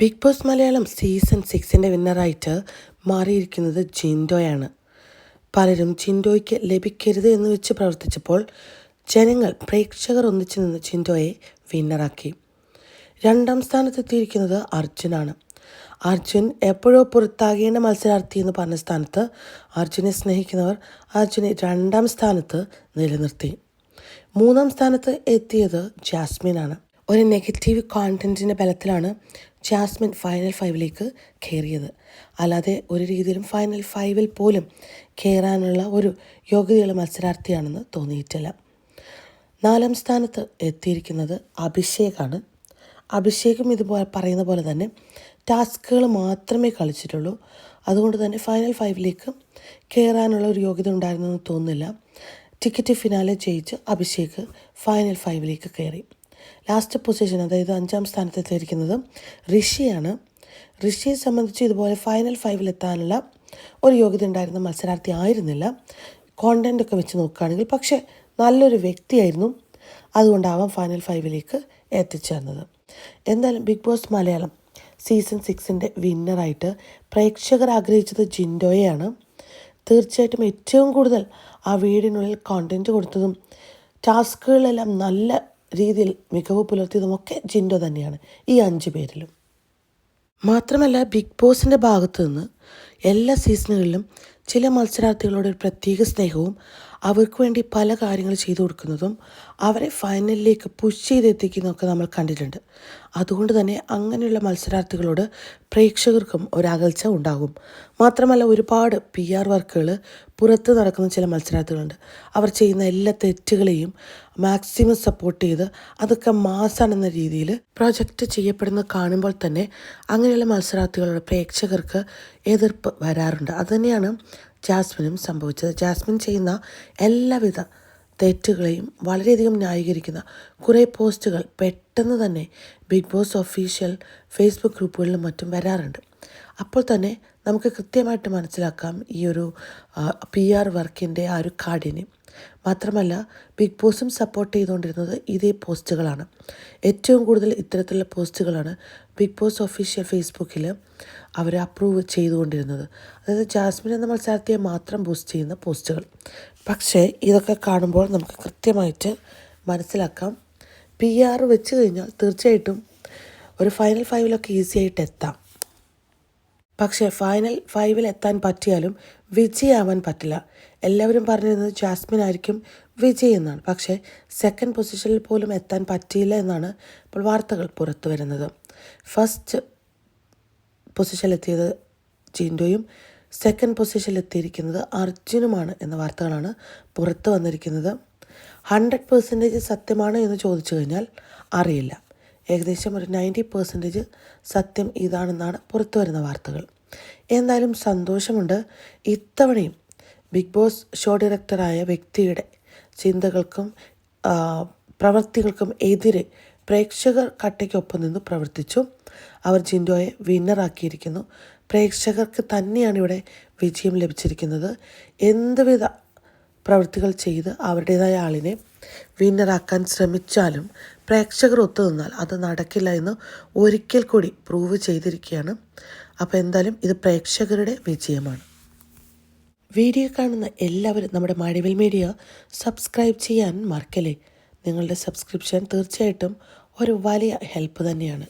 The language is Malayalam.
ബിഗ് ബോസ് മലയാളം സീസൺ 6 വിന്നറായിട്ട് മാറിയിരിക്കുന്നത് ജിൻഡോയാണ്. പലരും ജിൻഡോയ്ക്ക് ലഭിക്കരുത് എന്ന് വെച്ച് പ്രവർത്തിച്ചപ്പോൾ പ്രേക്ഷകർ ഒന്നിച്ചു നിന്ന് ജിൻഡോയെ വിന്നറാക്കി. 2ാം സ്ഥാനത്തെത്തിയിരിക്കുന്നത് അർജുനാണ്. അർജുൻ എപ്പോഴോ പുറത്താകേണ്ട മത്സരാർത്ഥി എന്ന് പറഞ്ഞ സ്ഥാനത്ത് അർജുനെ സ്നേഹിക്കുന്നവർ അർജുനെ 2ാം സ്ഥാനത്ത് നിലനിർത്തി. 3ാം സ്ഥാനത്ത് എത്തിയത് ജാസ്മിനാണ്. ഒരു നെഗറ്റീവ് കോണ്ടൻറ്റിൻ്റെ ബലത്തിലാണ് ജാസ്മിൻ ഫൈനൽ 5ലേക്ക് കയറിയത്. അല്ലാതെ ഒരു രീതിയിലും ഫൈനൽ 5 പോലും കയറാനുള്ള ഒരു യോഗ്യതയുള്ള മത്സരാർത്ഥിയാണെന്ന് തോന്നിയിട്ടില്ല. 4ാം സ്ഥാനത്ത് എത്തിയിരിക്കുന്നത് അഭിഷേകാണ്. അഭിഷേകും ഇതുപോലെ പറയുന്ന പോലെ തന്നെ ടാസ്കുകൾ മാത്രമേ കളിച്ചിട്ടുള്ളൂ. അതുകൊണ്ട് തന്നെ ഫൈനൽ 5ലേക്ക് കയറാനുള്ള ഒരു യോഗ്യത ഉണ്ടായിരുന്നെന്ന് തോന്നുന്നില്ല. ടിക്കറ്റ് ഫിനാലെ ജയിച്ച് അഭിഷേക് ഫൈനൽ 5ലേക്ക് കയറി. ലാസ്റ്റ് പൊസിഷൻ, അതായത് 5ാം സ്ഥാനത്തെത്തിയിരിക്കുന്നത് ഋഷിയാണ്. ഋഷിയെ സംബന്ധിച്ച് ഇതുപോലെ ഫൈനൽ 5 ഒരു യോഗ്യത ഉണ്ടായിരുന്ന മത്സരാർത്ഥി ആയിരുന്നില്ല, കോണ്ടൻ്റൊക്കെ വെച്ച് നോക്കുകയാണെങ്കിൽ. പക്ഷേ നല്ലൊരു വ്യക്തിയായിരുന്നു, അതുകൊണ്ടാവാം ഫൈനൽ 5ലേക്ക് എത്തിച്ചേർന്നത്. എന്തായാലും ബിഗ് ബോസ് മലയാളം സീസൺ 6 വിന്നറായിട്ട് പ്രേക്ഷകർ ആഗ്രഹിച്ചത് ജിൻഡോയെയാണ്. തീർച്ചയായിട്ടും ഏറ്റവും കൂടുതൽ ആ വീടിനുള്ളിൽ കോണ്ടൻറ്റ് കൊടുത്തതും ടാസ്കുകളെല്ലാം നല്ല രീതിയിൽ മികവ് പുലർത്തിയതുമൊക്കെ ജിൻഡോ തന്നെയാണ്, ഈ 5 പേരിലും. മാത്രമല്ല ബിഗ് ബോസിൻ്റെ ഭാഗത്തു നിന്ന് എല്ലാ സീസണുകളിലും ചില മത്സരാർത്ഥികളോട് ഒരു പ്രത്യേക സ്നേഹവും അവർക്ക് വേണ്ടി പല കാര്യങ്ങൾ ചെയ്തു കൊടുക്കുന്നതും അവരെ ഫൈനലിലേക്ക് പുഷ് ചെയ്തെത്തിക്കുന്നതൊക്കെ നമ്മൾ കണ്ടിട്ടുണ്ട്. അതുകൊണ്ട് തന്നെ അങ്ങനെയുള്ള മത്സരാർത്ഥികളോട് പ്രേക്ഷകർക്കും ഒരകൽച്ച ഉണ്ടാകും. മാത്രമല്ല ഒരുപാട് PR വർക്കുകൾ പുറത്ത് നടക്കുന്ന ചില മത്സരാർത്ഥികളുണ്ട്. അവർ ചെയ്യുന്ന എല്ലാ തെറ്റുകളെയും മാക്സിമം സപ്പോർട്ട് ചെയ്ത് അതൊക്കെ മാസാണെന്ന രീതിയിൽ പ്രൊജക്റ്റ് ചെയ്യപ്പെടുന്നത് കാണുമ്പോൾ തന്നെ അങ്ങനെയുള്ള മത്സരാർത്ഥികളുടെ പ്രേക്ഷകർക്ക് എതിർപ്പ് വരാറുണ്ട്. അതുതന്നെയാണ് ജാസ്മിനും സംഭവിച്ചത്. ജാസ്മിൻ ചെയ്യുന്ന എല്ലാവിധ തെറ്റുകളെയും വളരെയധികം ന്യായീകരിക്കുന്ന കുറേ പോസ്റ്റുകൾ പെട്ടെന്ന് തന്നെ ബിഗ് ബോസ് ഒഫീഷ്യൽ ഫേസ്ബുക്ക് ഗ്രൂപ്പുകളിലും മറ്റും വരാറുണ്ട്. അപ്പോൾ തന്നെ നമുക്ക് കൃത്യമായിട്ട് മനസ്സിലാക്കാം ഈ ഒരു PR വർക്കിൻ്റെ ആ ഒരു കാഠിന്യം. മാത്രമല്ല ബിഗ് ബോസും സപ്പോർട്ട് ചെയ്തുകൊണ്ടിരുന്നത് ഇതേ പോസ്റ്റുകളാണ്. ഏറ്റവും കൂടുതൽ ഇത്തരത്തിലുള്ള പോസ്റ്റുകളാണ് ബിഗ് ബോസ് ഒഫീഷ്യൽ ഫേസ്ബുക്കിൽ അവർ അപ്രൂവ് ചെയ്തുകൊണ്ടിരുന്നത്. അതായത് ജാസ്മിൻ എന്ന മത്സരാർത്ഥിയെ മാത്രം ബൂസ്റ്റ് ചെയ്യുന്ന പോസ്റ്റുകൾ. പക്ഷേ ഇതൊക്കെ കാണുമ്പോൾ നമുക്ക് കൃത്യമായിട്ട് മനസ്സിലാക്കാം, PR വെച്ച് കഴിഞ്ഞാൽ തീർച്ചയായിട്ടും ഒരു ഫൈനൽ 5 ഈസി ആയിട്ട് എത്താം. പക്ഷേ ഫൈനൽ 5 എത്താൻ പറ്റിയാലും വിജയാവാൻ പറ്റില്ല. എല്ലാവരും പറഞ്ഞിരുന്നത് ജാസ്മിൻ ആയിരിക്കും വിജയ് എന്നാണ്. പക്ഷേ 2nd പൊസിഷനിൽ പോലും എത്താൻ പറ്റിയില്ല എന്നാണ് ഇപ്പോൾ വാർത്തകൾ പുറത്തു വരുന്നത്. ഫസ്റ്റ് പൊസിഷനിലെത്തിയത് ജിൻഡോയും 2nd പൊസിഷനിലെത്തിയിരിക്കുന്നത് അർജുനുമാണ് എന്ന വാർത്തകളാണ് പുറത്ത് വന്നിരിക്കുന്നത്. 100% സത്യമാണ് എന്ന് ചോദിച്ചു കഴിഞ്ഞാൽ അറിയില്ല. ഏകദേശം ഒരു 90% സത്യം ഇതാണെന്നാണ് പുറത്തു വരുന്ന വാർത്തകൾ. എന്തായാലും സന്തോഷമുണ്ട്. ഇത്തവണയും ബിഗ് ബോസ് ഷോ ഡയറക്ടറായ വ്യക്തിയുടെ ചിന്തകൾക്കും പ്രവൃത്തികൾക്കും എതിരെ പ്രേക്ഷകർ കട്ടയ്ക്കൊപ്പം നിന്ന് പ്രവർത്തിച്ചു. അവർ ജിൻഡോയെ വിന്നറാക്കിയിരിക്കുന്നു. പ്രേക്ഷകർക്ക് തന്നെയാണ് ഇവിടെ വിജയം ലഭിച്ചിരിക്കുന്നത്. എന്തുവിധ പ്രവൃത്തികൾ ചെയ്ത് അവരുടേതായ ആളിനെ വിന്നറാക്കാൻ ശ്രമിച്ചാലും പ്രേക്ഷകർ ഒത്തുനിന്നാൽ അത് നടക്കില്ല എന്ന് ഒരിക്കൽ കൂടി പ്രൂവ് ചെയ്തിരിക്കുകയാണ്. അപ്പോൾ എന്തായാലും ഇത് പ്രേക്ഷകരുടെ വിജയമാണ്. വീഡിയോ കാണുന്ന എല്ലാവരും നമ്മുടെ മഴവിൽ മീഡിയ സബ്സ്ക്രൈബ് ചെയ്യാൻ മറക്കല്ലേ. നിങ്ങളുടെ സബ്സ്ക്രിപ്ഷൻ തീർച്ചയായിട്ടും ഒരു വലിയ ഹെൽപ്പ് തന്നെയാണ്.